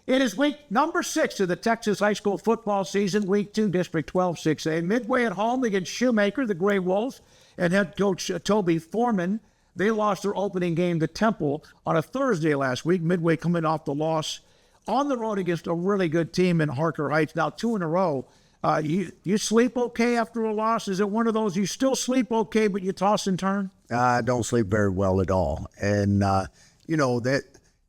It is week number 6 of the Texas high school football season, week 2, District 12 6A. Midway at home against Shoemaker, the Gray Wolves, and head coach Toby Foreman. They lost their opening game to Temple on a Thursday last week. Midway coming off the loss on the road against a really good team in Harker Heights. Now 2 in a row. You sleep okay after a loss? Is it one of those you still sleep okay, but you toss and turn? I don't sleep very well at all. And, that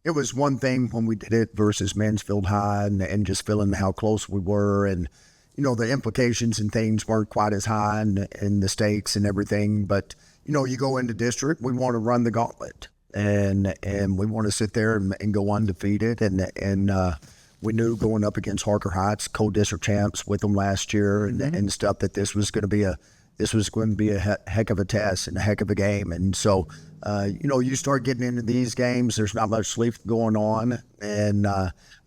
it was one thing when we did it versus Mansfield High and just feeling how close we were. And, the implications and things weren't quite as high and the stakes and everything. But, you go into district, we want to run the gauntlet. And we want to sit there and go undefeated. And we knew going up against Harker Heights, co-district champs with them last year and stuff, that this was going to be a heck of a test and a heck of a game. And so, you start getting into these games, there's not much sleep going on. And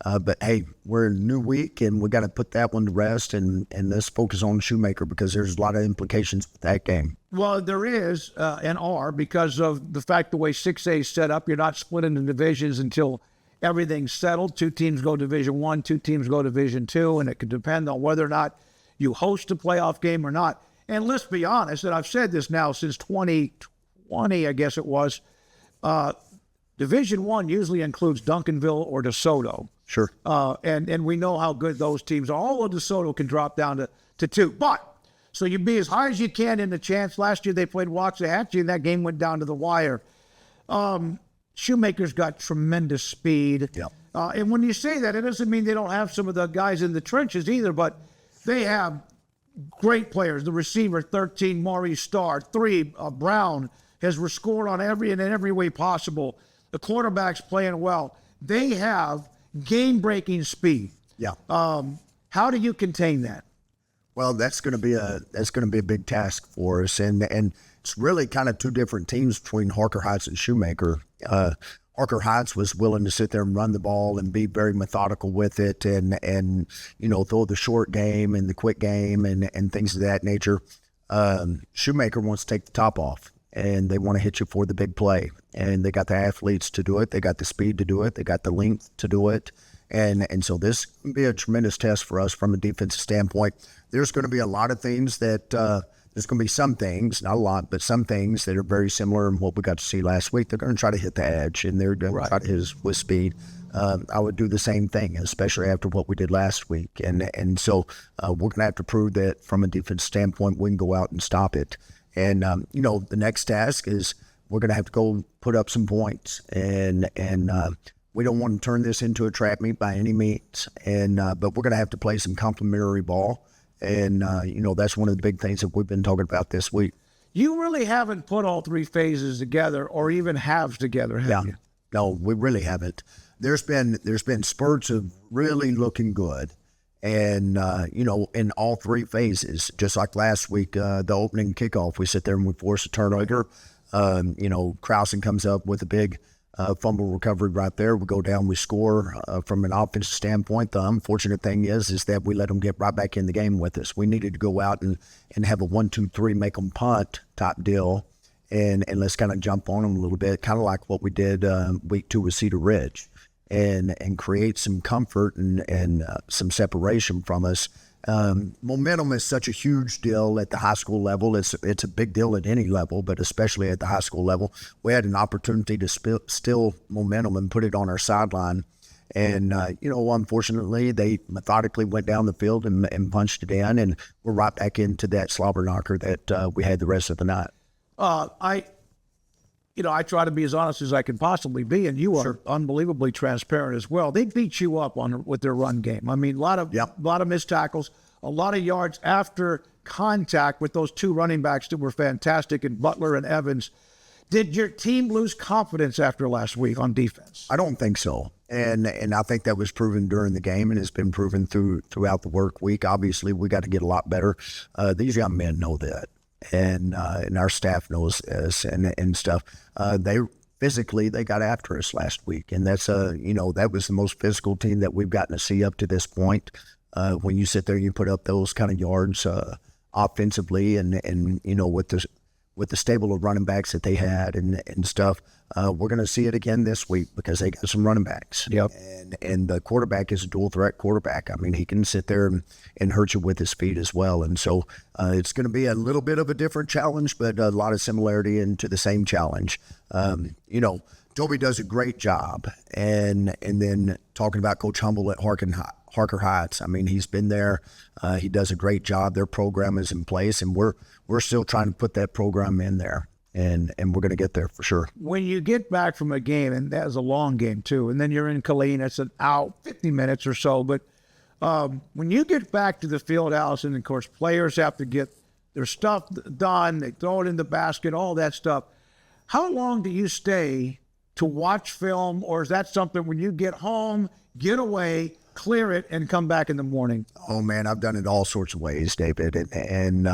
but hey, we're in a new week and we got to put that one to rest and let's focus on Shoemaker because there's a lot of implications with that game. Well, there is and are because of the fact the way 6A is set up. You're not split into divisions until everything's settled. 2 teams go Division 1, 2 teams go Division 2, and it could depend on whether or not you host a playoff game or not. And let's be honest, and I've said this now since 2020, I guess it was, Division 1 usually includes Duncanville or DeSoto. Sure. And we know how good those teams are. Although DeSoto can drop down to 2. But, so you be as high as you can in the chance. Last year they played Waxahachie, and that game went down to the wire. Shoemaker's got tremendous speed. Yep. And when you say that, it doesn't mean they don't have some of the guys in the trenches either, but they have great players. The receiver, 13, Maurice Starr. 3, Brown has scored on in every way possible. The quarterback's playing well. They have game-breaking speed. Yeah. How do you contain that? Well, that's going to be a big task for us, and it's really kind of 2 different teams between Harker Heights and Shoemaker. Harker Heights was willing to sit there and run the ball and be very methodical with it, and throw the short game and the quick game and things of that nature. Shoemaker wants to take the top off, and they want to hit you for the big play, and they got the athletes to do it, they got the speed to do it, they got the length to do it. And so this can be a tremendous test for us from a defensive standpoint. There's going to be a lot of things that there's going to be some things, not a lot, but some things that are very similar in what we got to see last week. They're going to try to hit the edge, and they're going to try to hit us with speed. I would do the same thing, especially after what we did last week. And so we're going to have to prove that from a defense standpoint, we can go out and stop it. And, the next task is we're going to have to go put up some points. And we don't want to turn this into a trap meet by any means. But we're going to have to play some complimentary ball. And, that's one of the big things that we've been talking about this week. You really haven't put all 3 phases together or even halves together, have you? No, we really haven't. There's been spurts of really looking good. And, in all 3 phases, just like last week, the opening kickoff, we sit there and we force a turnover. Krausen comes up with a big fumble recovery right there. We go down, we score from an offensive standpoint. The unfortunate thing is that we let them get right back in the game with us. We needed to go out and have a 1-2-3, make them punt type deal, and let's kind of jump on them a little bit, kind of like what we did week 2 with Cedar Ridge, and create some comfort and some separation from us. Momentum is such a huge deal at the high school level. It's a big deal at any level, but especially at the high school level. We had an opportunity to steal momentum and put it on our sideline. And, unfortunately, they methodically went down the field and punched it in, and we're right back into that slobber knocker that we had the rest of the night. I try to be as honest as I can possibly be, and you are unbelievably transparent as well. They beat you up with their run game. I mean, a lot of missed tackles, a lot of yards after contact with those 2 running backs that were fantastic, and Butler and Evans. Did your team lose confidence after last week on defense? I don't think so. And I think that was proven during the game, and it's been proven throughout the work week. Obviously, we got to get a lot better. These young men know that. And our staff knows this and stuff. They got after us last week, and that's that was the most physical team that we've gotten to see up to this point. When you sit there, you put up those kind of yards offensively, and with with the stable of running backs that they had and stuff. We're going to see it again this week because they got some running backs. Yep. And the quarterback is a dual threat quarterback. I mean, he can sit there and hurt you with his feet as well. And so it's going to be a little bit of a different challenge, but a lot of similarity into the same challenge. Toby does a great job. And then talking about Coach Humble at Harker Heights, I mean, he's been there. He does a great job. Their program is in place, and we're still trying to put that program in there. And we're going to get there for sure. When you get back from a game, and that was a long game too, and then you're in Killeen, it's an hour, 50 minutes or so. But when you get back to the field house, and of course players have to get their stuff done, they throw it in the basket, all that stuff. How long do you stay to watch film, or is that something when you get home, get away, clear it, and come back in the morning? Oh man, I've done it all sorts of ways, David. And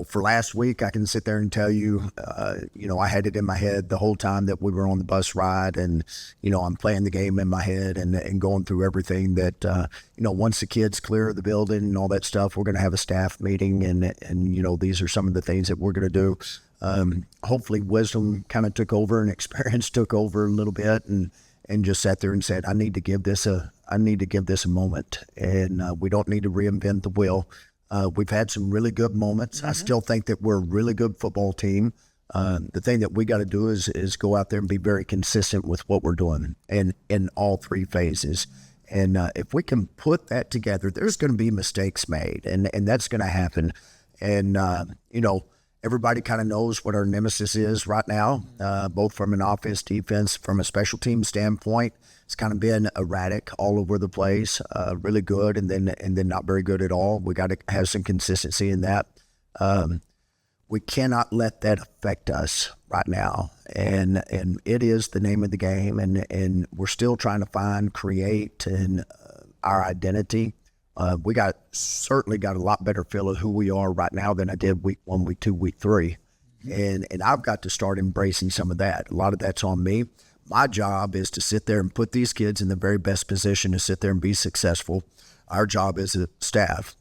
for last week, I can sit there and tell you, I had it in my head the whole time that we were on the bus ride, and, I'm playing the game in my head and going through everything that, once the kids clear the building and all that stuff, we're going to have a staff meeting and these are some of the things that we're going to do. Hopefully wisdom kind of took over and experience took over a little bit and just sat there and said, I need to give this a moment, and we don't need to reinvent the wheel. We've had some really good moments. I still think that we're a really good football team. The thing that we got to do is go out there and be very consistent with what we're doing and in all three phases. And if we can put that together, there's going to be mistakes made, and that's going to happen. And, everybody kind of knows what our nemesis is right now, both from an offense, defense, from a special team standpoint. It's kind of been erratic all over the place, really good and then not very good at all. We got to have some consistency in that. We cannot let that affect us right now, and it is the name of the game, and we're still trying to create and our identity. We certainly got a lot better feel of who we are right now than I did week 1, week 2, week 3. And I've got to start embracing some of that. A lot of that's on me. My job is to sit there and put these kids in the very best position to sit there and be successful. Our job as a staff.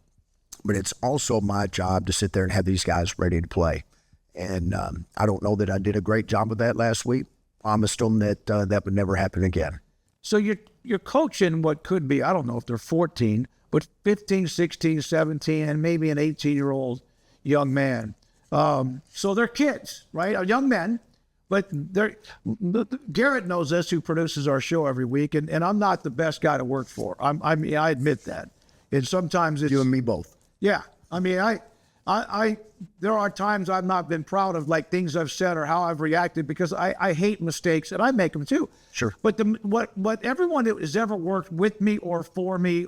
But it's also my job to sit there and have these guys ready to play. And I don't know that I did a great job of that last week. Promised them that that would never happen again. So you're coaching what could be, I don't know if they're 14, but 15, 16, 17, and maybe an 18-year-old young man. So they're kids, right? Young men. But Garrett knows this, who produces our show every week, and I'm not the best guy to work for. I admit that. And sometimes it's... You and me both. Yeah. I mean, I there are times I've not been proud of things I've said or how I've reacted because I hate mistakes, and I make them too. Sure. But what everyone that has ever worked with me or for me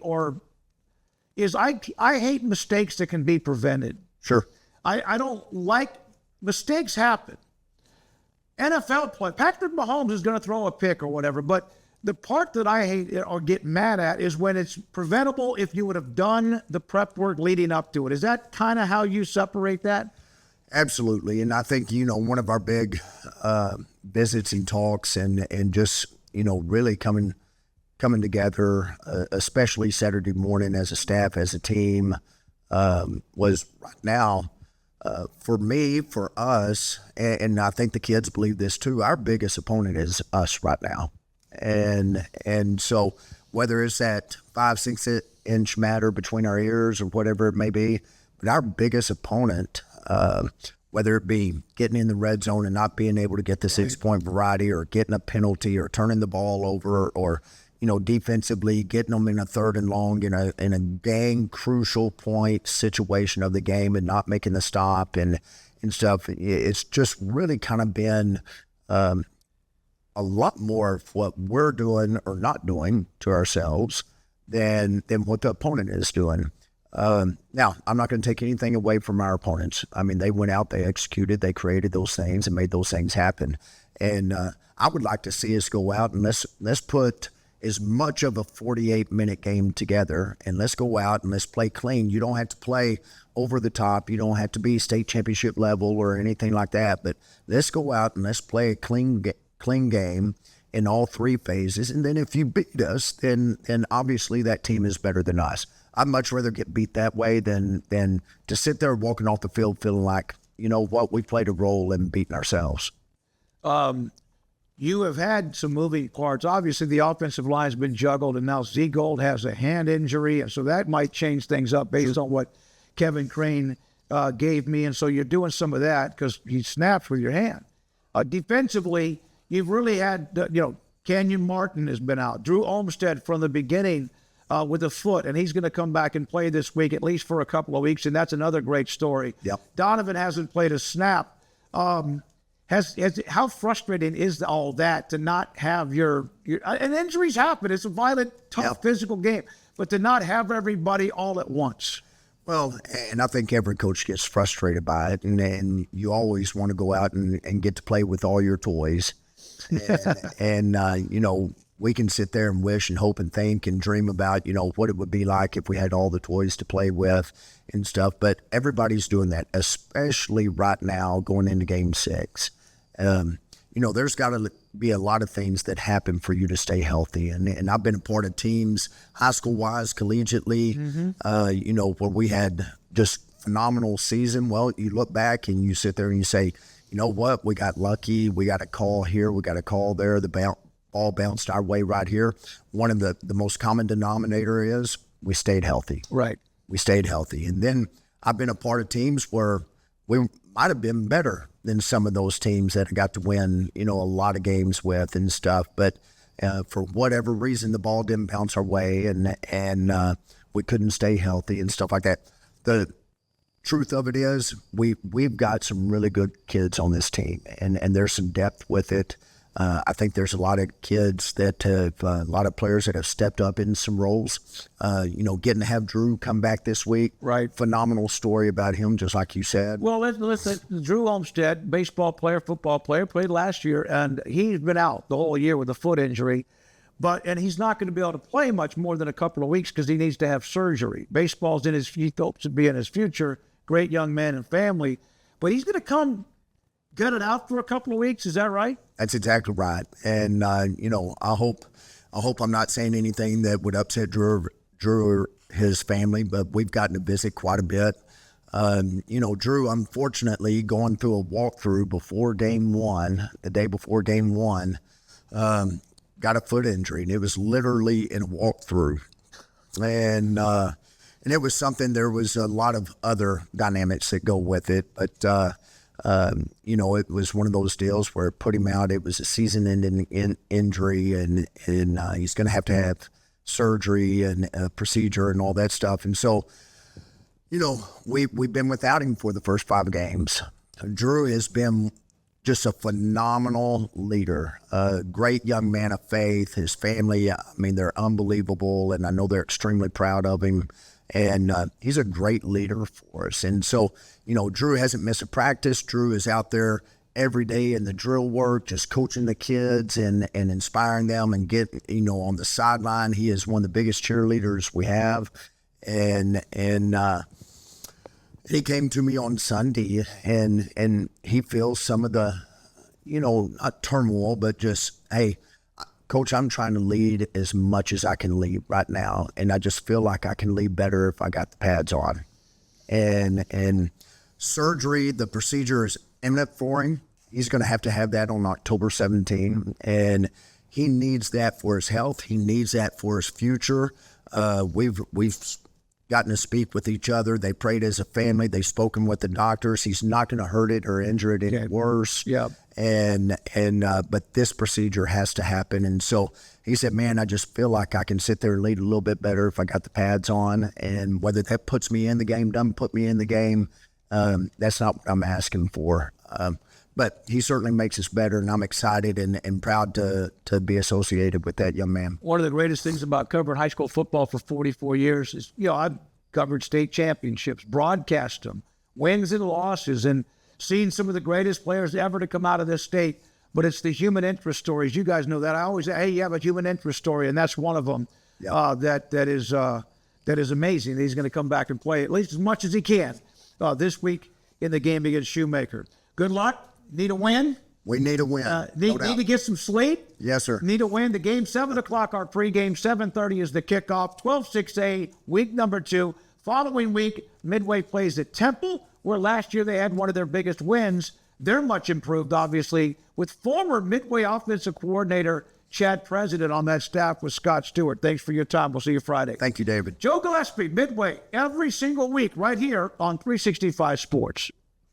is I hate mistakes that can be prevented. Sure. I don't like... Mistakes happen. NFL play. Patrick Mahomes is going to throw a pick or whatever, but the part that I hate or get mad at is when it's preventable if you would have done the prep work leading up to it. Is that kind of how you separate that? Absolutely. And I think, one of our big visits and talks and just, really coming together, especially Saturday morning as a staff, as a team, was right now, for me, for us, and I think the kids believe this too, our biggest opponent is us right now. And so whether it's that 5-6 inch matter between our ears or whatever it may be, but our biggest opponent, whether it be getting in the red zone and not being able to get the 6-point variety or getting a penalty or turning the ball over or defensively getting them in a 3rd and long in a gang crucial point situation of the game and not making the stop and stuff. It's just really kind of been a lot more of what we're doing or not doing to ourselves than what the opponent is doing. Now, I'm not going to take anything away from our opponents. I mean, they went out, they executed, they created those things and made those things happen. And I would like to see us go out and let's put as much of a 48-minute game together, and let's go out and let's play clean. You don't have to play over the top. You don't have to be state championship level or anything like that, but let's go out and let's play a clean game in all three phases. And then if you beat us, then obviously that team is better than us. I'd much rather get beat that way than to sit there walking off the field feeling like you know what, we played a role in beating ourselves. You have had some moving parts. Obviously, the offensive line has been juggled, and now Z Gold has a hand injury, and so that might change things up based on what Kevin Crane gave me. And so you're doing some of that because he snaps with your hand. Defensively, you've really had, Kenyon Martin has been out. Drew Olmstead from the beginning with a foot, and he's going to come back and play this week, at least for a couple of weeks, and that's another great story. Yep. Donovan hasn't played a snap. How frustrating is all that to not have your and injuries happen. It's a violent, tough physical game, but to not have everybody all at once. Well, and I think every coach gets frustrated by it, and you always want to go out and get to play with all your toys. And we can sit there and wish and hope and think and dream about, what it would be like if we had all the toys to play with and stuff. But everybody's doing that, especially right now going into Game 6. There's got to be a lot of things that happen for you to stay healthy. And I've been a part of teams, high school-wise, collegiately, where we had just phenomenal season. Well, you look back and you sit there and you say, you know what, we got lucky. We got a call here. We got a call there. The ball bounced our way right here. One of the most common denominator is we stayed healthy. Right. We stayed healthy. And then I've been a part of teams where we might have been better than some of those teams that I got to win, a lot of games with and stuff. But for whatever reason, the ball didn't bounce our way and we couldn't stay healthy and stuff like that. The truth of it is we've got some really good kids on this team, and there's some depth with it. I think there's a lot of kids that have, a lot of players that have stepped up in some roles. Getting to have Drew come back this week. Right. Phenomenal story about him, just like you said. Well, listen, Drew Olmstead, baseball player, football player, played last year, and he's been out the whole year with a foot injury. And he's not going to be able to play much more than a couple of weeks because he needs to have surgery. Baseball's he hopes to be in his future. Great young man and family. But he's going to come get it out for a couple of weeks. Is that right? That's exactly right. And, I hope I'm not saying anything that would upset Drew or his family, but we've gotten to visit quite a bit. Drew, unfortunately, going through a walkthrough before Game 1, the day before Game 1, got a foot injury, and it was literally in a walkthrough. And it was something, there was a lot of other dynamics that go with it, but it was one of those deals where it put him out. It was a season-ending injury, and he's going to have surgery and a procedure and all that stuff. And so, we've been without him for the first 5 games. Drew has been just a phenomenal leader, a great young man of faith. His family, they're unbelievable, and I know they're extremely proud of him. And he's a great leader for us. And so, Drew hasn't missed a practice. Drew is out there every day in the drill work, just coaching the kids and inspiring them and on the sideline. He is one of the biggest cheerleaders we have. And he came to me on Sunday and he feels some of the, not turmoil, but just, hey, Coach, I'm trying to lead as much as I can lead right now, and I just feel like I can lead better if I got the pads on. And surgery, the procedure is imminent for him. He's going to have that on October 17, and he needs that for his health. He needs that for his future. We've gotten to speak with each other. They prayed as a family. They've spoken with the doctors. He's not going to hurt it or injure it any worse. Yeah. But this procedure has to happen. And so he said, man, I just feel like I can sit there and lead a little bit better if I got the pads on. And whether that puts me in the game, doesn't put me in the game, that's not what I'm asking for. But he certainly makes us better, and I'm excited and proud to be associated with that young man. One of the greatest things about covering high school football for 44 years is, I've covered state championships, broadcast them, wins and losses, and seen some of the greatest players ever to come out of this state. But it's the human interest stories. You guys know that. I always say, hey, you have a human interest story, and that's one of them. Yep. That is amazing. He's going to come back and play at least as much as he can this week in the game against Shoemaker. Good luck. Need a win? We need a win. Need to get some sleep? Yes, sir. Need a win. The game, 7 o'clock, our pregame. 7:30 is the kickoff. 12-6A, week number 2. Following week, Midway plays at Temple. where last year they had one of their biggest wins. They're much improved, obviously, with former Midway offensive coordinator Chad President on that staff with Scott Stewart. Thanks for your time. We'll see you Friday. Thank you, David. Joe Gillespie, Midway, every single week right here on 365 Sports.